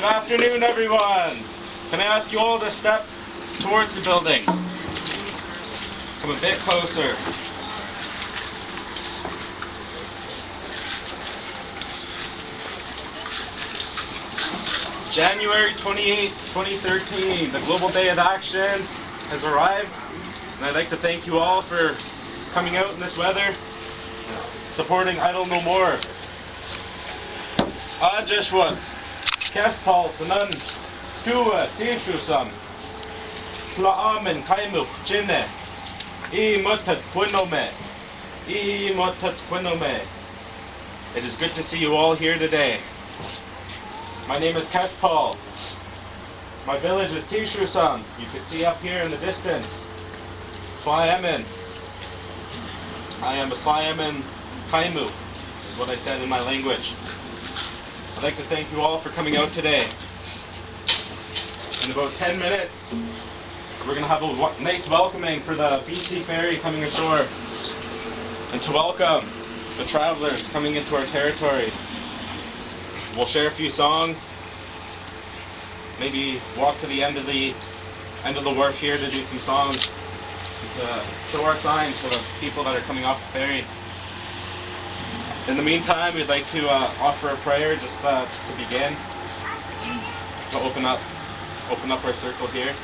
Good afternoon, everyone. Can I ask you all to step towards the building? Come a bit closer. January 28, 2013, the Global Day of Action has arrived, and I'd like to thank you all for coming out in this weather, supporting Idle No More. Ajeshwat, Kespal, Tanan, Tua, Tishusam, Tla'Amin, Kaimuk, Jinne, Mutat Quinome, Mutat Quinome. It is good to see you all here today. My name is Kespal. My village is Tishusam. You can see up here in the distance. Tla'Amin. I am a Tla'Amin Kaimu, is what I said in my language. I'd like to thank you all for coming out today. In about 10 minutes, we're going to have a nice welcoming for the BC ferry coming ashore, and to welcome the travelers coming into our territory. We'll share a few songs, maybe walk to the end of the wharf here to do some songs, to show our signs for the people that are coming off the ferry. In the meantime, we'd like to offer a prayer just to begin, to open up our circle here.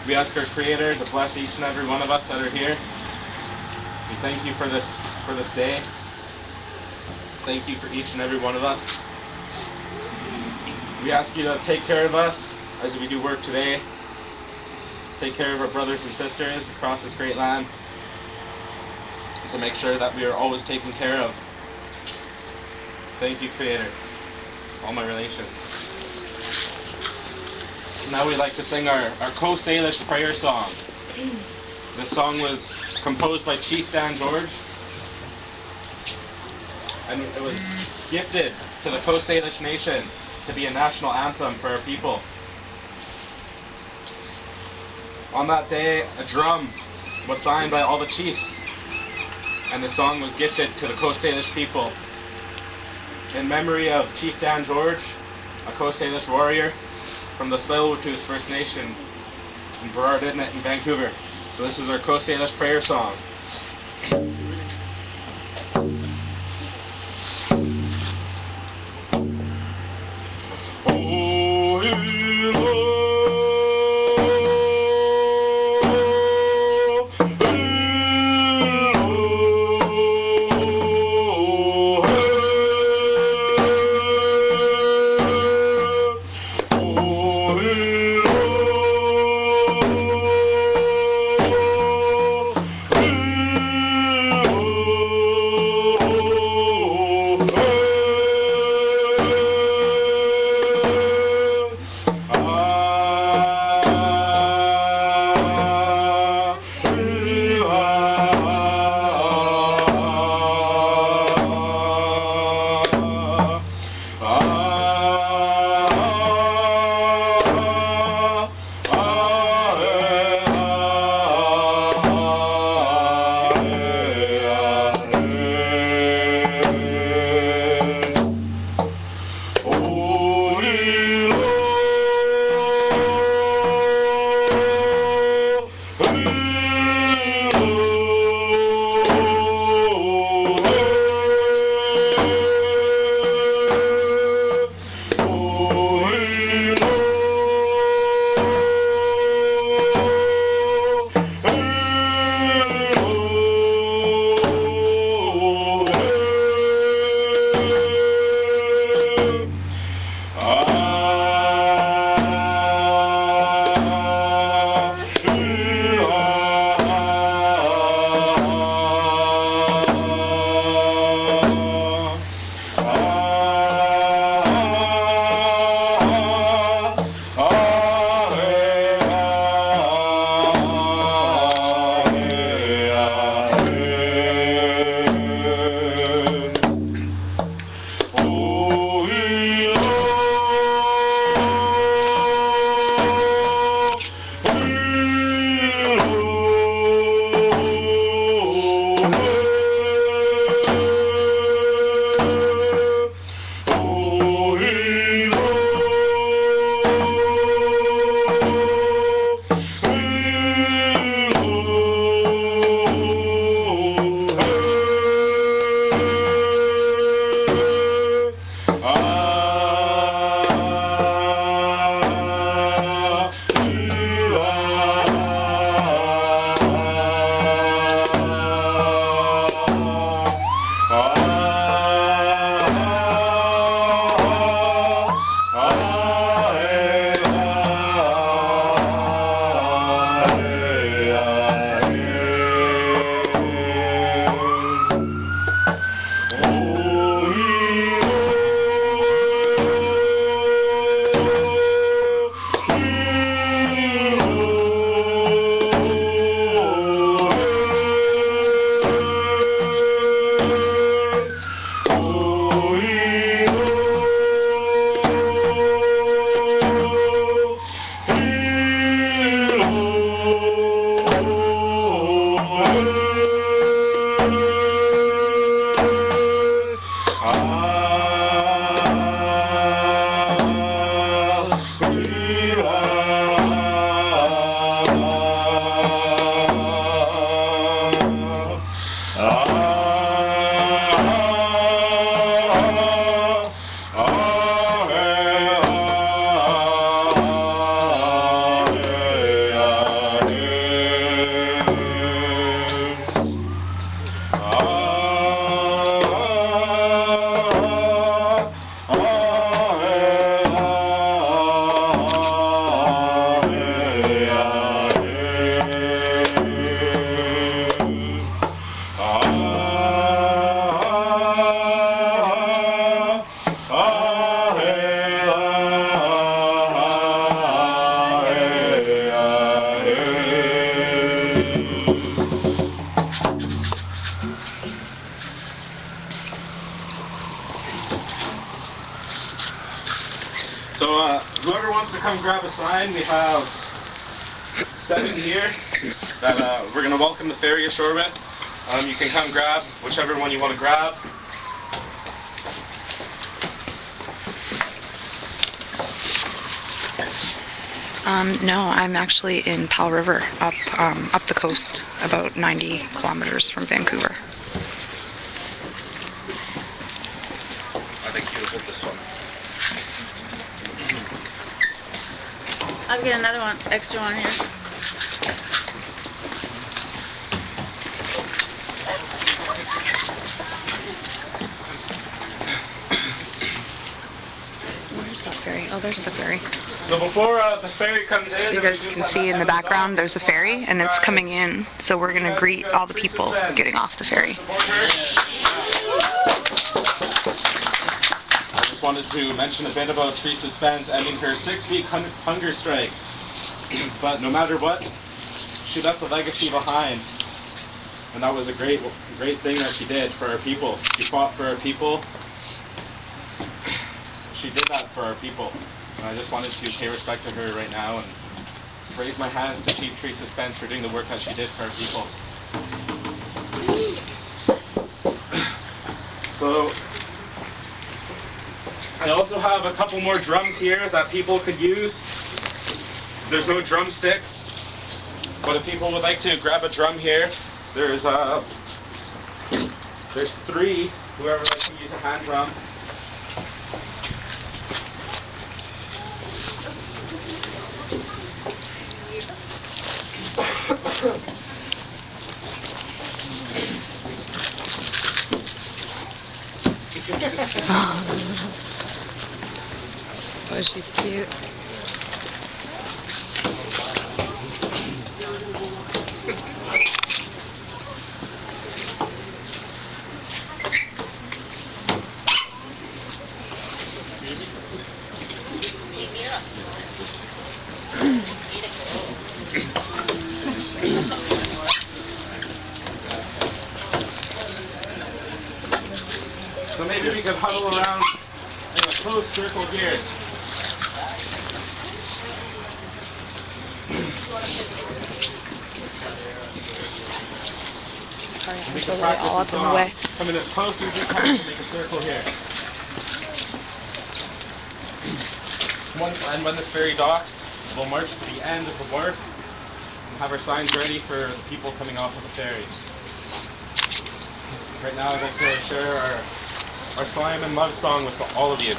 We ask our Creator to bless each and every one of us that are here. We thank you for this day. Thank you for each and every one of us. We ask you to take care of us as we do work today. Take care of our brothers and sisters across this great land, to make sure that we are always taken care of. Thank you, Creator. All my relations. Now we'd like to sing our Co-Salish prayer song. This song was composed by Chief Dan George, and it was gifted to the Co-Salish nation to be a national anthem for our people. On that day, a drum was signed by all the chiefs, and the song was gifted to the Co-Salish people in memory of Chief Dan George, a Co-Salish warrior from the Tsleil-Waututh First Nation in Burrard Inlet in Vancouver. So this is our Co-Salish prayer song. So whoever wants to come grab a sign, we have 7 here that we're going to welcome the ferry ashore with. You can come grab whichever one you want to grab. No, I'm actually in Powell River, up the coast, about 90 kilometers from Vancouver. I think you hold this one. I'll get another one, extra one here. Where's that ferry? Oh, there's the ferry. So before the ferry comes in, So you guys can see in the background there's a ferry and it's coming in. So we're going to greet all the people getting off the ferry. I just wanted to mention a bit about Teresa Spence ending her 6-week hunger strike. But no matter what, she left a legacy behind. And that was a great thing that she did for our people. She fought for our people. She did that for our people. And I just wanted to pay respect to her right now and raise my hands to Chief Teresa Spence for doing the work that she did for our people. So, I also have a couple more drums here that people could use. There's no drumsticks, but if people would like to grab a drum here, there's 3, whoever likes to use a hand drum. Oh, she's cute. So maybe we could huddle around in a close circle here. Sorry, I'm We can totally practice all this up in the song. way. Come in as close as you can to make a circle here. And when this ferry docks, we'll march to the end of the wharf and have our signs ready for the people coming off of the ferry. Right now I'd like to share our Tla'Amin love song with all of you.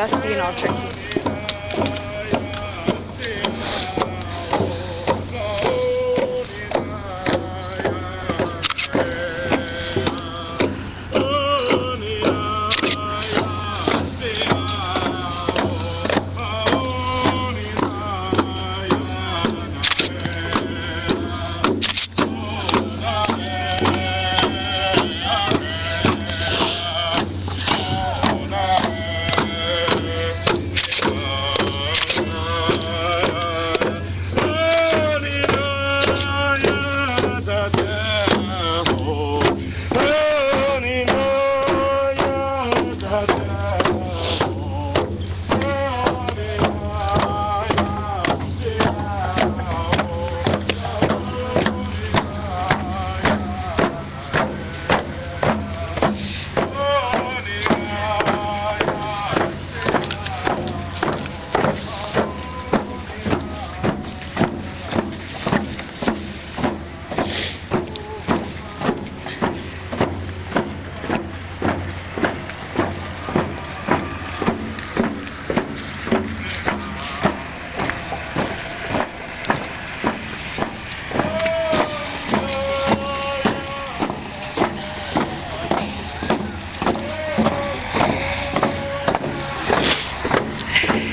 that's being all tricky.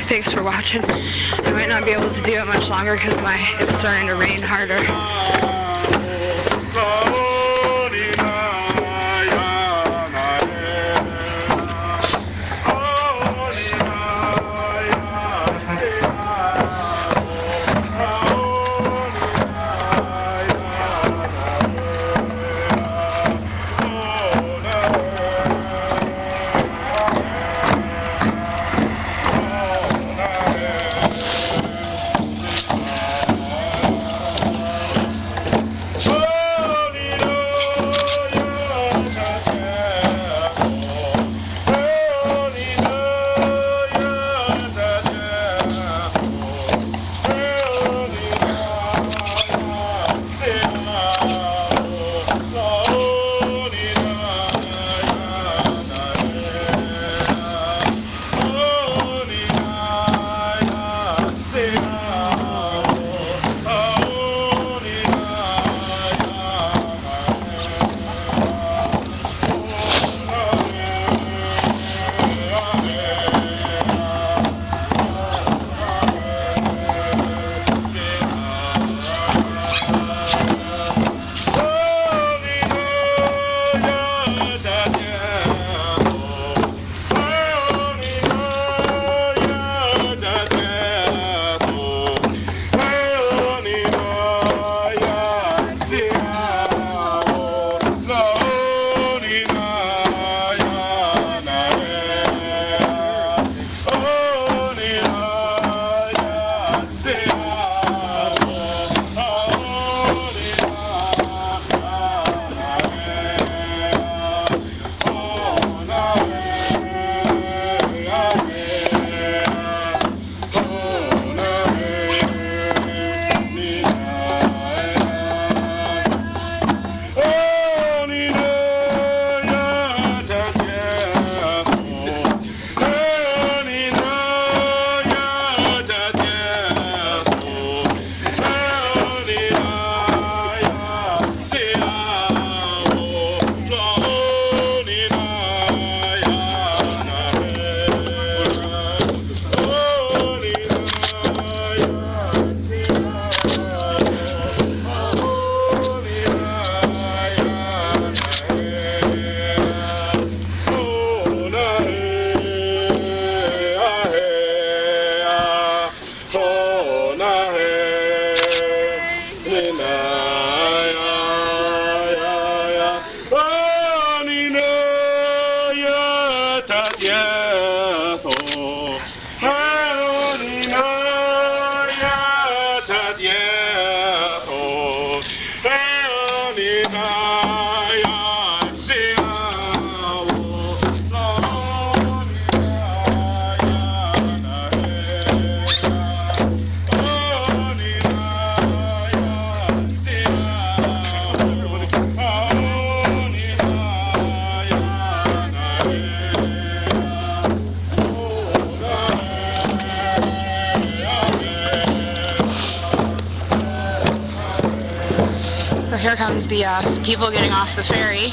Thanks for watching. I might not be able to do it much longer because it's starting to rain harder. the people getting off the ferry.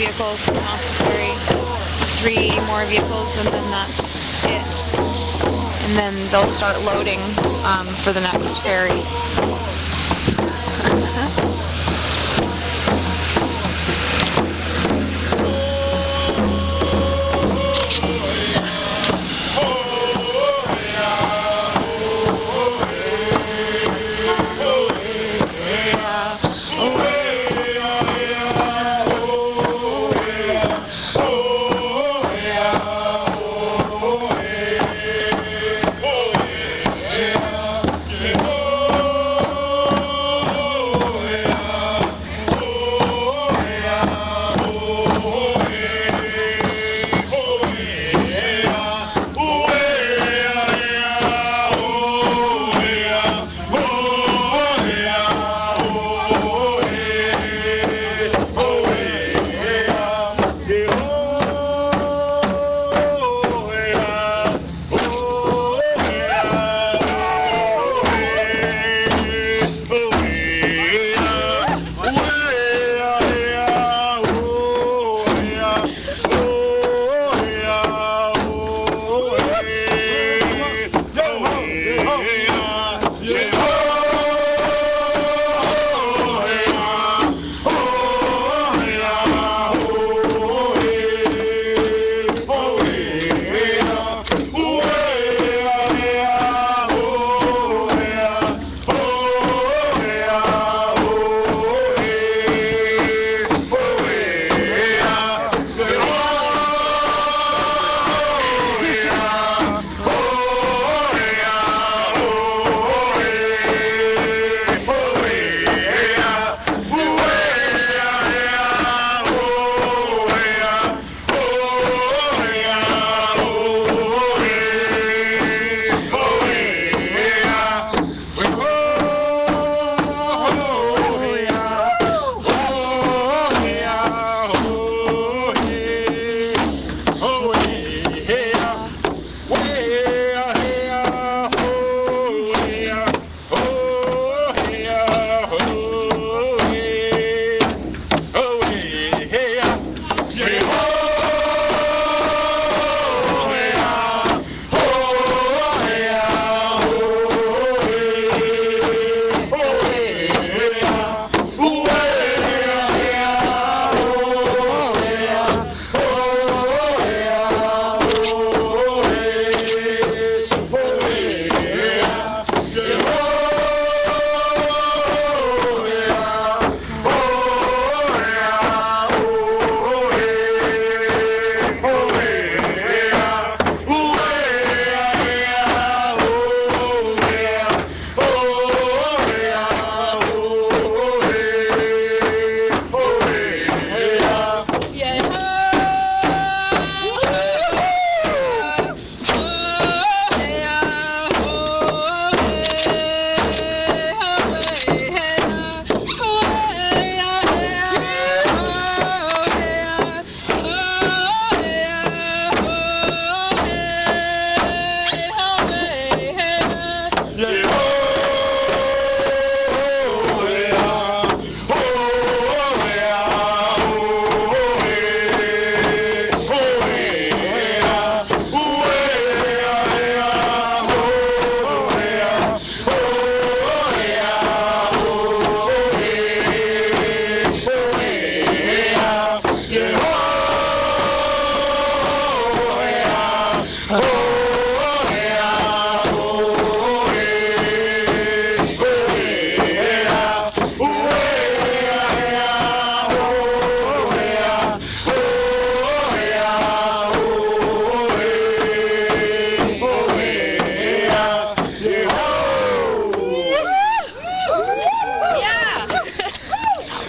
vehicles coming off the ferry. 3 more vehicles, and then that's it. And then they'll start loading for the next ferry.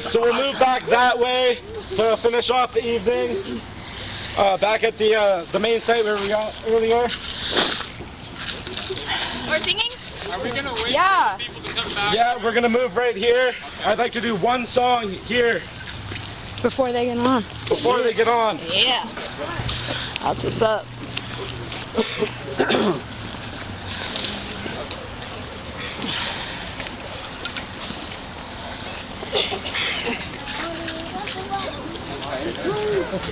So we'll move back that way to finish off the evening. Back at the main site where we got earlier. We're singing? Are we going to wait Yeah. for people to come back? Yeah, we're gonna move right here. I'd like to do one song here Before they get on. before they get on. Yeah. That's what's up. Oh,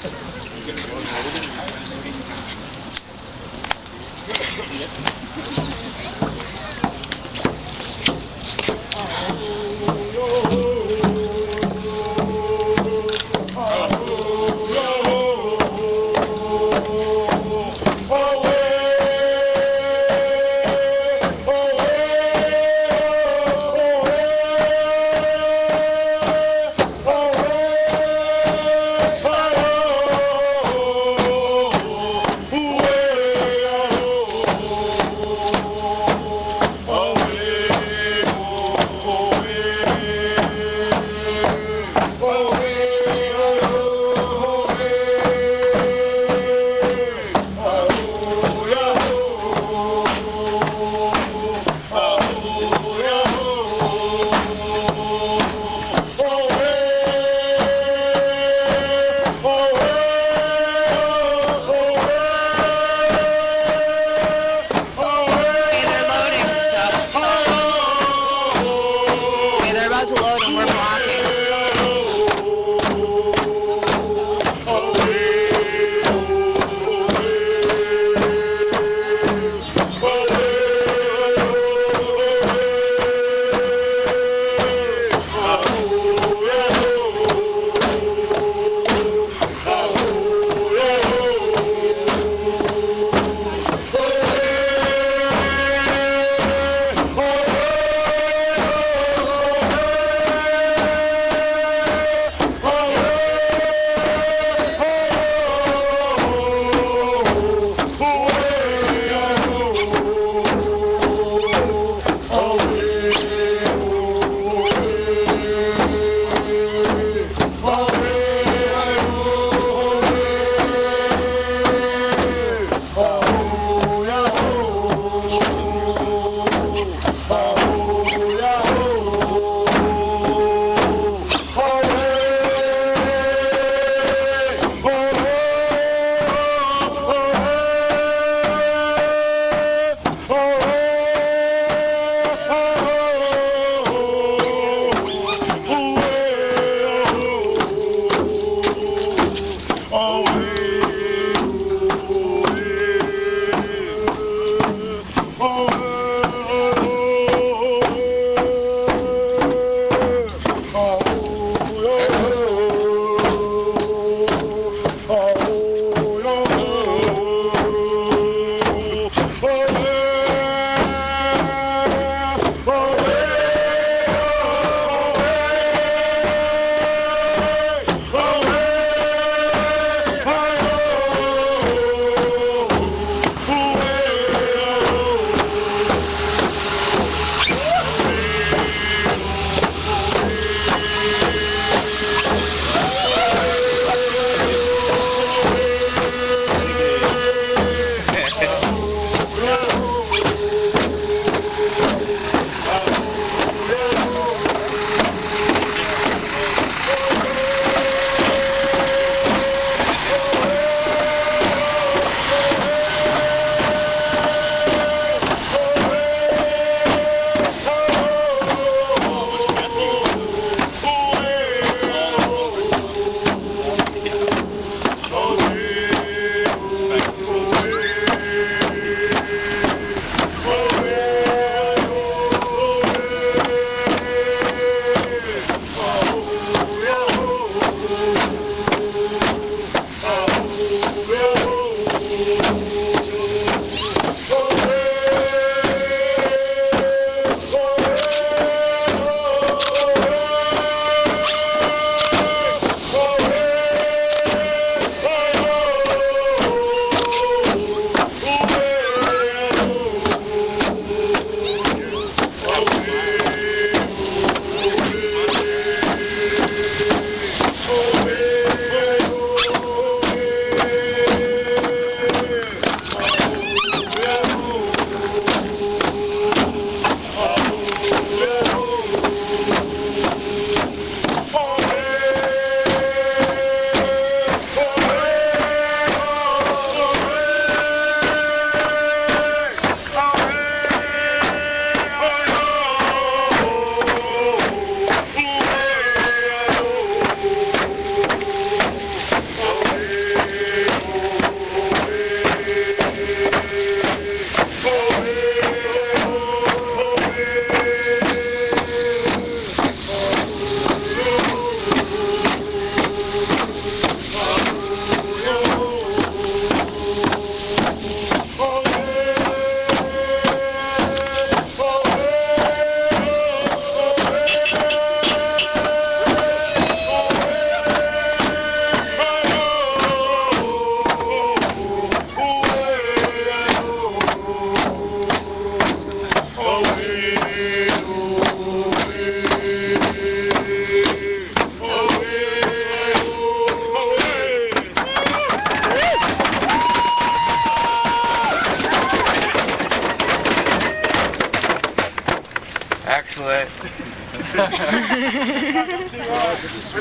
wet.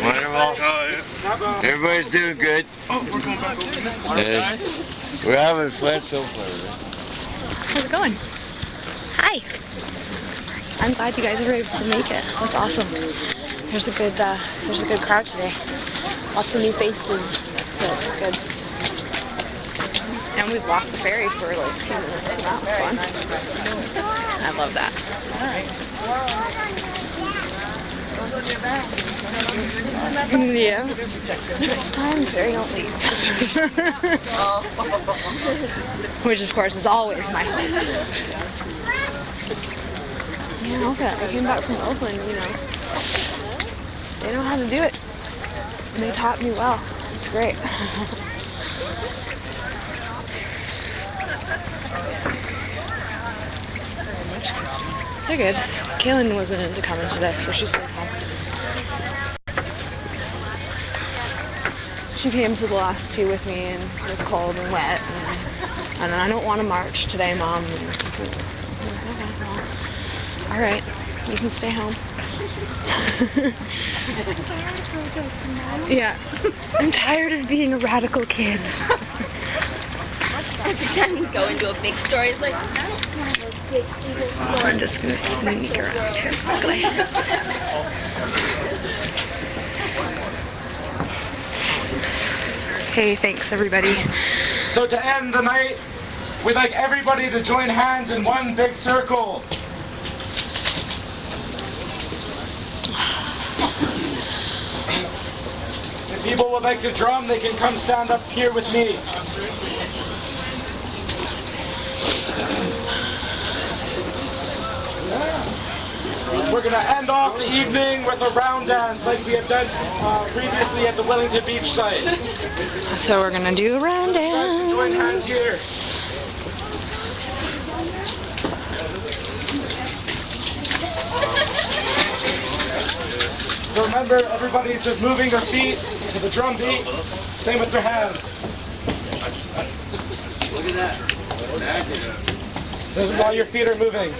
Wonderful. Everybody's doing good. We're having fun so far. How's it going? Hi. I'm glad you guys were able to make it. That's awesome. There's a good crowd today. Lots of new faces. So it's good. And we've walked the ferry for like 2 minutes, and that was fun. I love that. Yeah. I'm very don't leave. Which of course is always my hope. Yeah, okay. I came back from Oakland, you know. They know how to do it. And they taught me well. It's great. They're good. Kaylin wasn't into coming today, so she stayed home. She came to the last 2 with me, and it was cold and wet, and I don't want to march today, Mom. And okay, well, all right, you can stay home. Yeah, I'm tired of being a radical kid. Pretend to go into a big story. It's like, that's one of those big evil stories. I'm just going to sneak around here quickly. Hey, thanks everybody. So to end the night, we'd like everybody to join hands in one big circle. If people would like to drum, they can come stand up here with me. We're going to end off the evening with a round dance like we have done previously at the Wellington Beach site. So we're going to do a round dance. Join hands here. So remember, everybody's just moving their feet to the drum beat. Same with their hands. Look at that. This is how your feet are moving.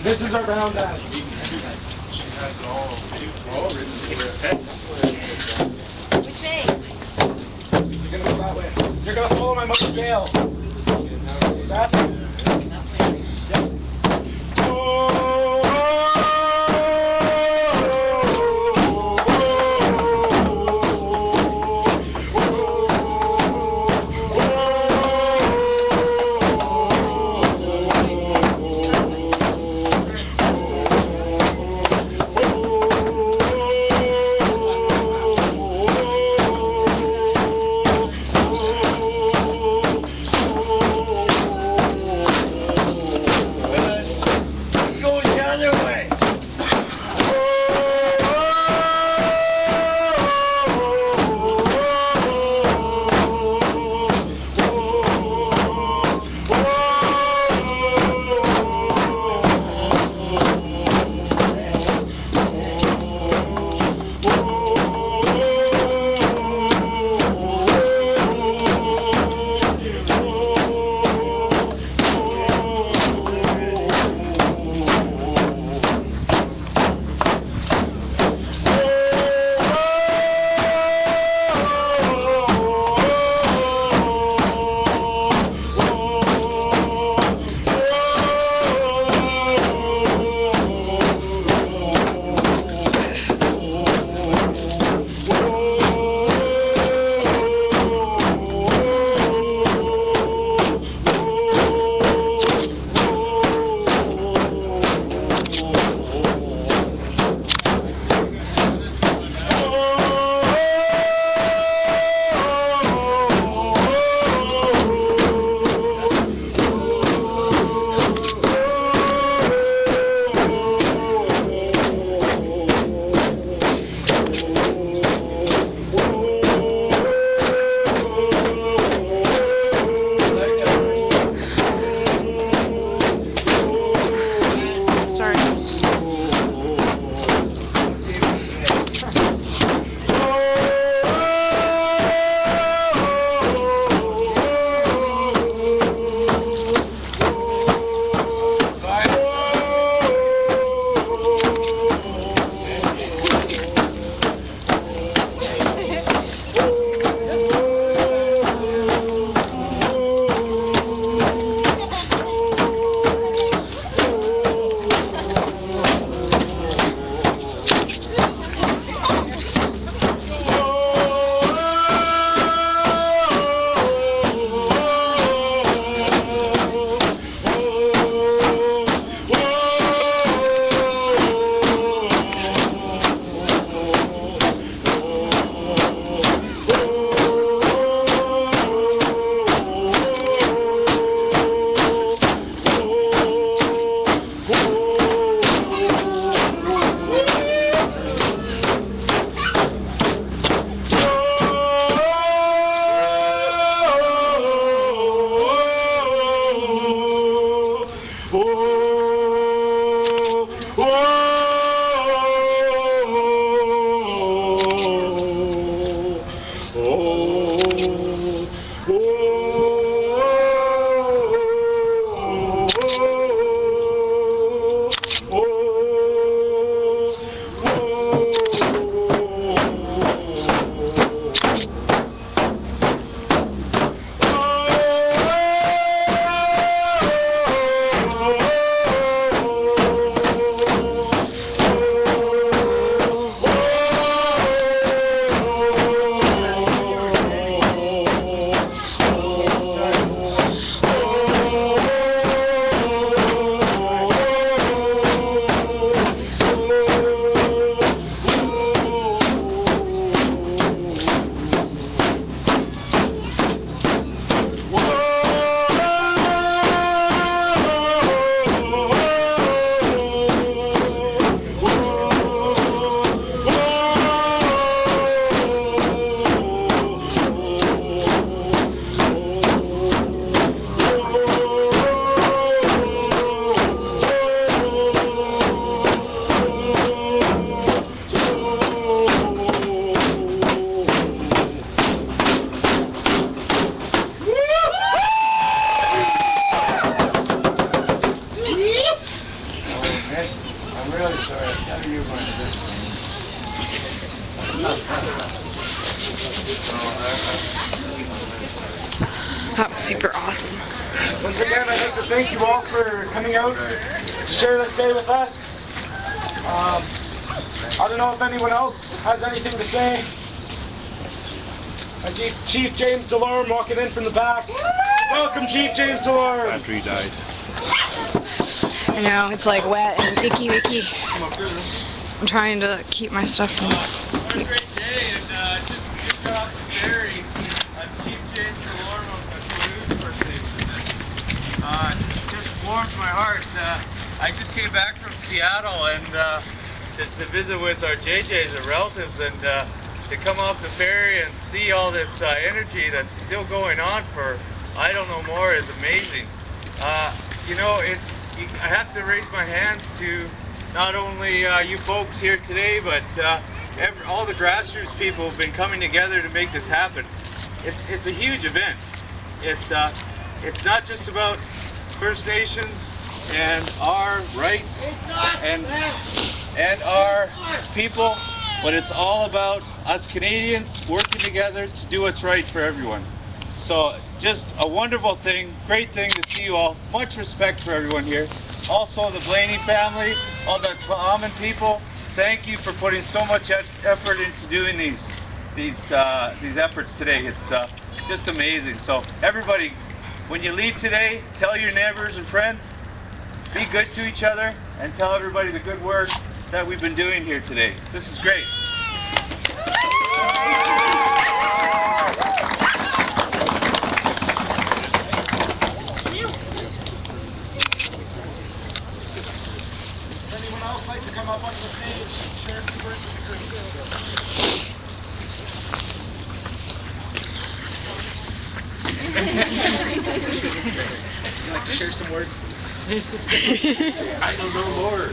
This is our round dance. Which way? You're gonna go that way. You're gonna follow my mother Gail. That? Yep. That was super awesome. Once again, I'd like to thank you all for coming out to share this day with us. I don't know if anyone else has anything to say. I see Chief James Delorme walking in from the back. Welcome, Chief James Delorme. After he died. I know, it's like wet and icky. I'm trying to keep my stuff from... What a great day, and just off the ferry, Chief James Delorme of the Salish First Nation. Just warms my heart. I just came back from Seattle and to visit with our JJs and relatives, and to come off the ferry and see all this energy that's still going on for I don't know more is amazing. You know, I have to raise my hands to not only you folks here today, but all the grassroots people have been coming together to make this happen. It's a huge event. It's not just about First Nations and our rights and our people, but it's all about us Canadians working together to do what's right for everyone. So just a wonderful thing, great thing to see you all. Much respect for everyone here. Also the Blaney family, all the Tla'Amin people, thank you for putting so much effort into doing these efforts today. It's just amazing. So everybody, when you leave today, tell your neighbors and friends, be good to each other, and tell everybody the good work that we've been doing here today. This is great. Anyone else like to come up onto the stage and share a few words with the group? You'd like to share some words? I don't know more.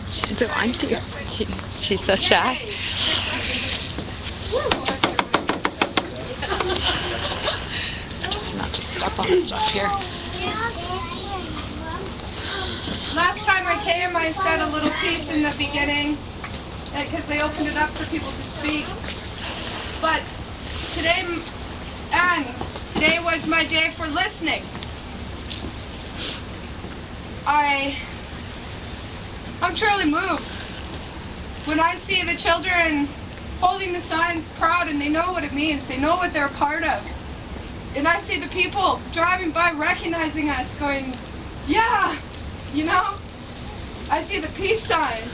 She doesn't want to. She's so shy. Not to step on the stuff here. Last time I came, I said a little piece in the beginning because they opened it up for people to speak. But today was my day for listening. I'm truly moved when I see the children holding the signs proud, and they know what it means. They know what they're a part of. And I see the people driving by recognizing us going, yeah, you know? I see the peace signs.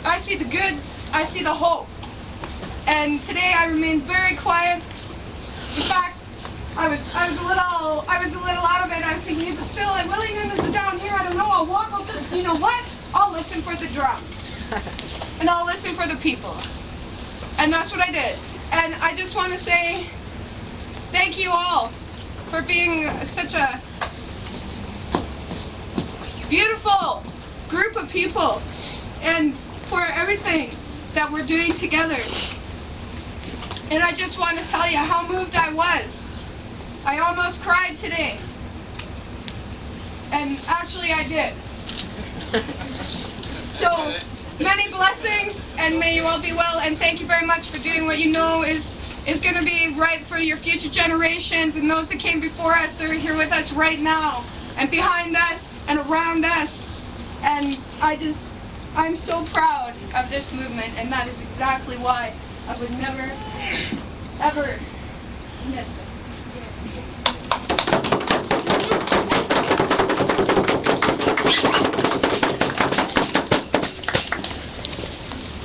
I see the good. I see the hope. And today I remained very quiet. In fact, I was a little out of it. I was thinking, is it still like Willingham? Is it down here? I don't know. I'll walk. I'll just, you know what? I'll listen for the drum. And I'll listen for the people. And that's what I did. And I just want to say thank you all for being such a beautiful group of people and for everything that we're doing together. And I just want to tell you how moved I was. I almost cried today. And actually I did. So many blessings, and may you all be well, and thank you very much for doing what you know is going to be right for your future generations and those that came before us. They're here with us right now and behind us and around us. And I'm so proud of this movement, and that is exactly why I would never, ever miss it.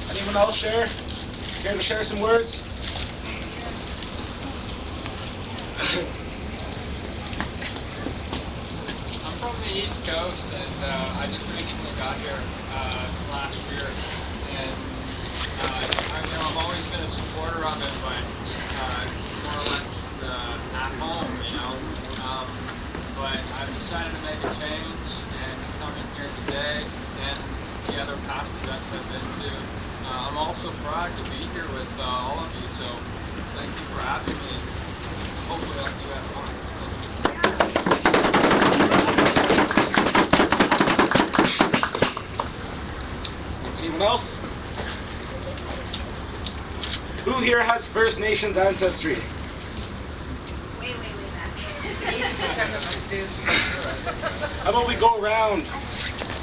Anyone else care to share some words? I'm from the East Coast, and I just recently got here last year, and I've always been a supporter of it, but more or less at home, you know. But I've decided to make a change and come in here today, and the other past events I've been to. I'm also proud to be here with all of you, so thank you for having me. Hopefully I'll see you at once. Anyone else? Who here has First Nations ancestry? Way back. How about we go around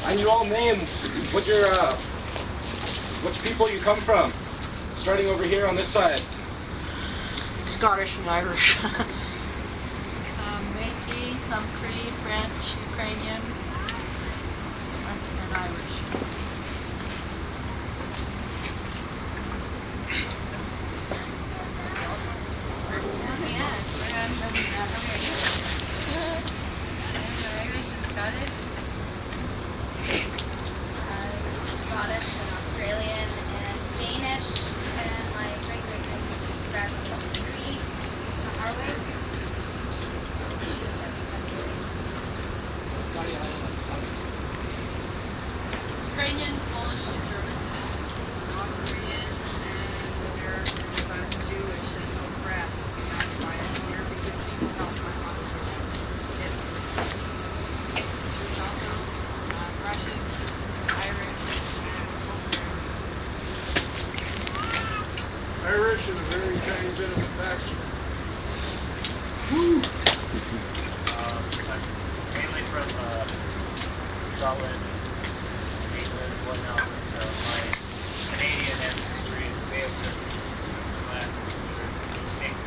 and you all name what your which people you come from? Starting over here on this side. Scottish and Irish. Métis, some Cree, French, Ukrainian, and Irish. Scottish and Australian and Danish and my great-great-great-grandmother was Cree, Norway. Ukrainian, Polish, and German. Austrian, and American, but I'm Jewish and no press. That's why I'm here, because people help my mother. Russian, Irish, and Irish is a very tiny bit of a faction. Mainly from Scotland, England, and whatnot. So my Canadian ancestry is way up to my state.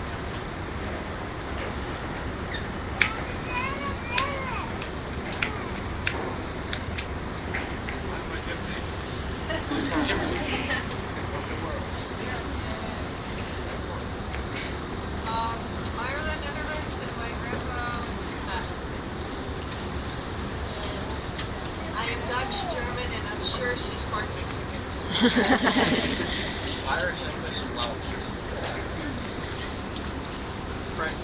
Ireland, Netherlands, and my grandpa. I am Dutch, German, and I'm sure she's part Mexican. Irish, English, and Welsh. French,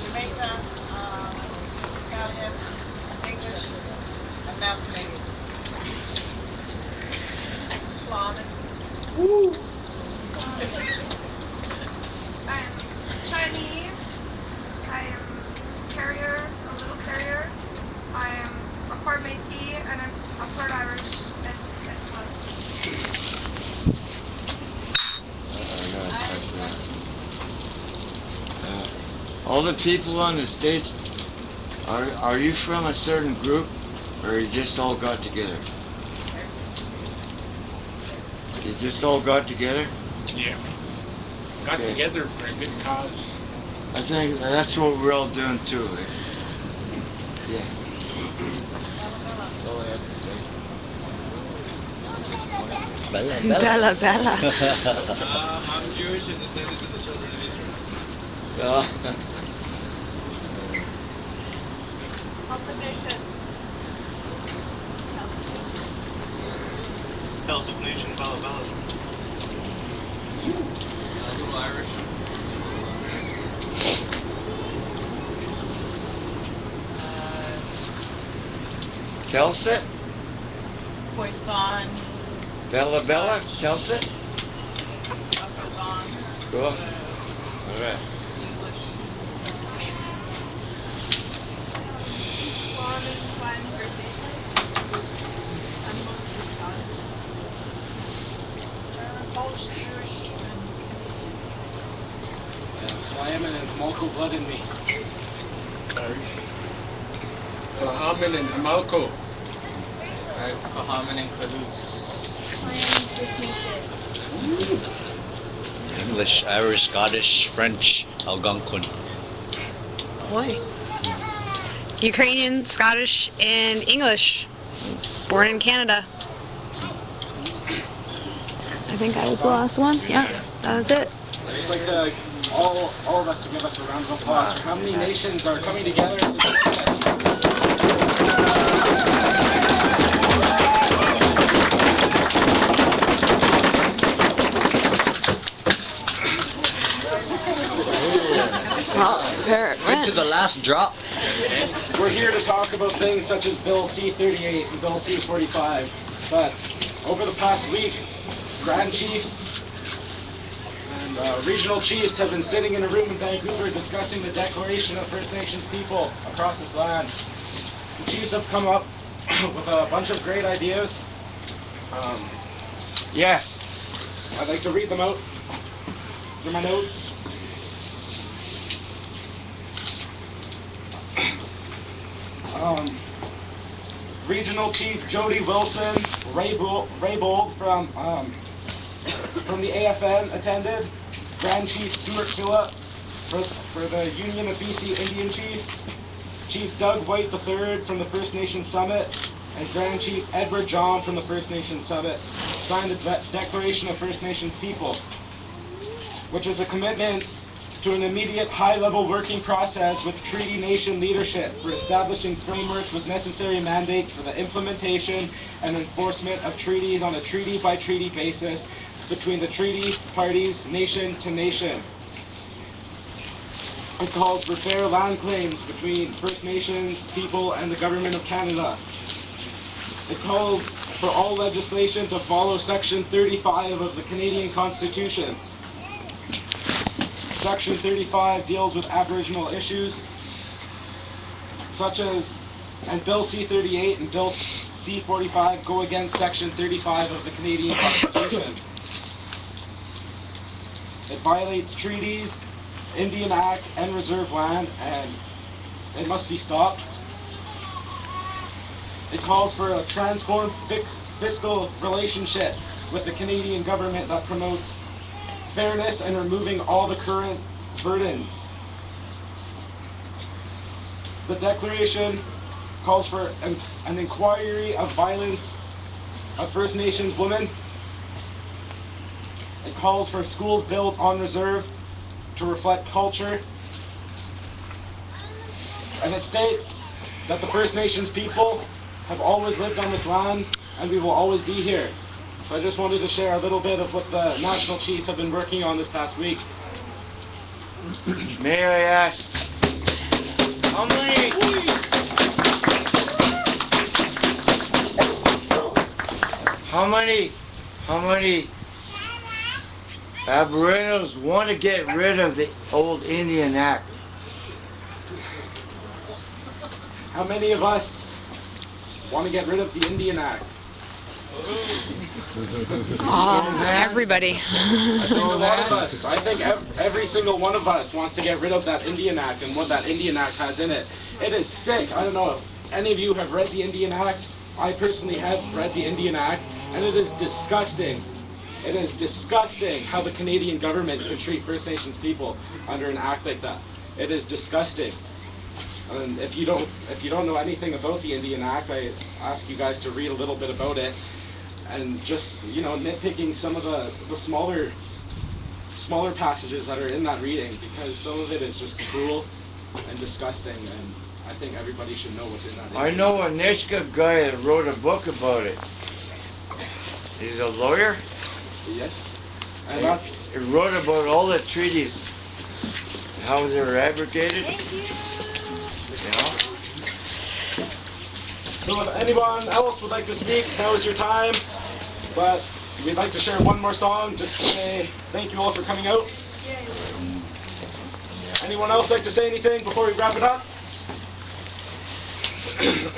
Jamaica, Italian, English, and now Canadian. Tla'Amin. I'm Chinese. I am carrier, a little carrier. I am a part Métis and I'm a part Irish as well. All the people on the stage, are you from a certain group, or you just all got together? You just all got together? Yeah. Got Okay. together for a good cause. I think that's what we're all doing too. Eh? Yeah. That's all I have to say. Bella, Bella. I'm Jewish and descendant of the children of Israel. Celtic Nation, Bella Bella. A little Irish. Telsit? Poisson, Bella Bella? Telsit? Upper Bonds, Cool. All right. English, I'm mostly Scottish. German, Polish, Jewish, and Tla'Amin and Malco blood in me. Tla'Amin and Hamalko. Bahaman and Kaluz. English, Irish, Scottish, French, Algonquin. Boy. Ukrainian, Scottish, and English. Born in Canada. I think I was the last one. Yeah, that was it. I'd just like to, all of us to give us a round of applause for how many nations are coming together to Went to the last drop. We're here to talk about things such as Bill C-38 and Bill C-45, but over the past week, Grand Chiefs and regional chiefs have been sitting in a room in Vancouver discussing the declaration of First Nations people across this land. The chiefs have come up with a bunch of great ideas, Yes. I'd like to read them out. They're my notes. Regional Chief Jody Wilson, Raybold from the AFN attended. Grand Chief Stuart Phillip for the Union of BC Indian Chiefs. Chief Doug White III from the First Nations Summit, and Grand Chief Edward John from the First Nations Summit signed the Declaration of First Nations People, which is a commitment to an immediate high-level working process with Treaty Nation leadership for establishing frameworks with necessary mandates for the implementation and enforcement of treaties on a treaty-by-treaty basis between the treaty parties, nation to nation. It calls for fair land claims between First Nations people and the Government of Canada. It calls for all legislation to follow Section 35 of the Canadian Constitution. Section 35 deals with Aboriginal issues, such as, and Bill C-38 and Bill C-45 go against Section 35 of the Canadian Constitution. It violates treaties, Indian Act, and reserve land, and it must be stopped. It calls for a transformed fiscal relationship with the Canadian government that promotes fairness and removing all the current burdens. The Declaration calls for an inquiry of violence of First Nations women. It calls for schools built on reserve to reflect culture. And it states that the First Nations people have always lived on this land and we will always be here. So I just wanted to share a little bit of what the National Chiefs have been working on this past week. May I ask, how many Aboriginals want to get rid of the old Indian Act? How many of us want to get rid of the Indian Act? Everybody. I think a lot of us. I think every single one of us wants to get rid of that Indian Act and what that Indian Act has in it. It is sick. I don't know if any of you have read the Indian Act. I personally have read the Indian Act, and it is disgusting. It is disgusting how the Canadian government can treat First Nations people under an act like that. It is disgusting. And if you don't know anything about the Indian Act, I ask you guys to read a little bit about it, and just, you know, nitpicking some of the smaller passages that are in that reading, because some of it is just cruel and disgusting, and I think everybody should know what's in that. I know a Nishka guy that wrote a book about it. He's a lawyer. Yes, and that's. He wrote about all the treaties, how they were abrogated. Thank you. You know? So if anyone else would like to speak, now is your time. But we'd like to share one more song just to say thank you all for coming out. Anyone else like to say anything before we wrap it up? I just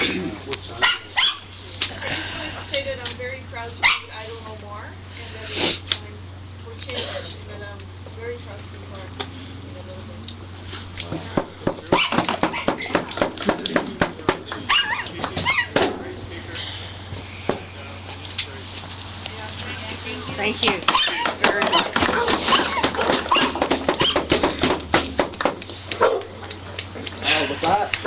wanted to say that I'm very proud to be I Don't Know More, and that it's time for change, and that I'm very proud to be part of a little bit. Thank you very much. With that,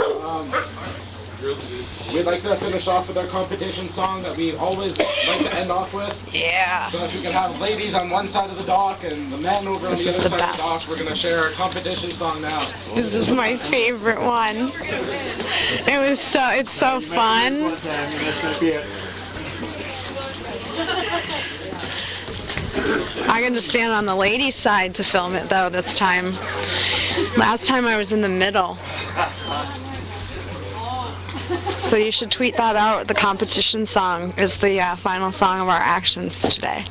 we'd like to finish off with our competition song that we always like to end off with. Yeah. So if we can have ladies on one side of the dock and the men over on the other side of the dock, we're going to share our competition song now. This is my favorite one. It's so fun. I'm going to stand on the ladies' side to film it though this time. Last time I was in the middle. So you should tweet that out. The competition song is the final song of our actions today.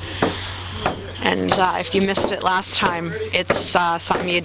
And if you missed it last time, it's something you don't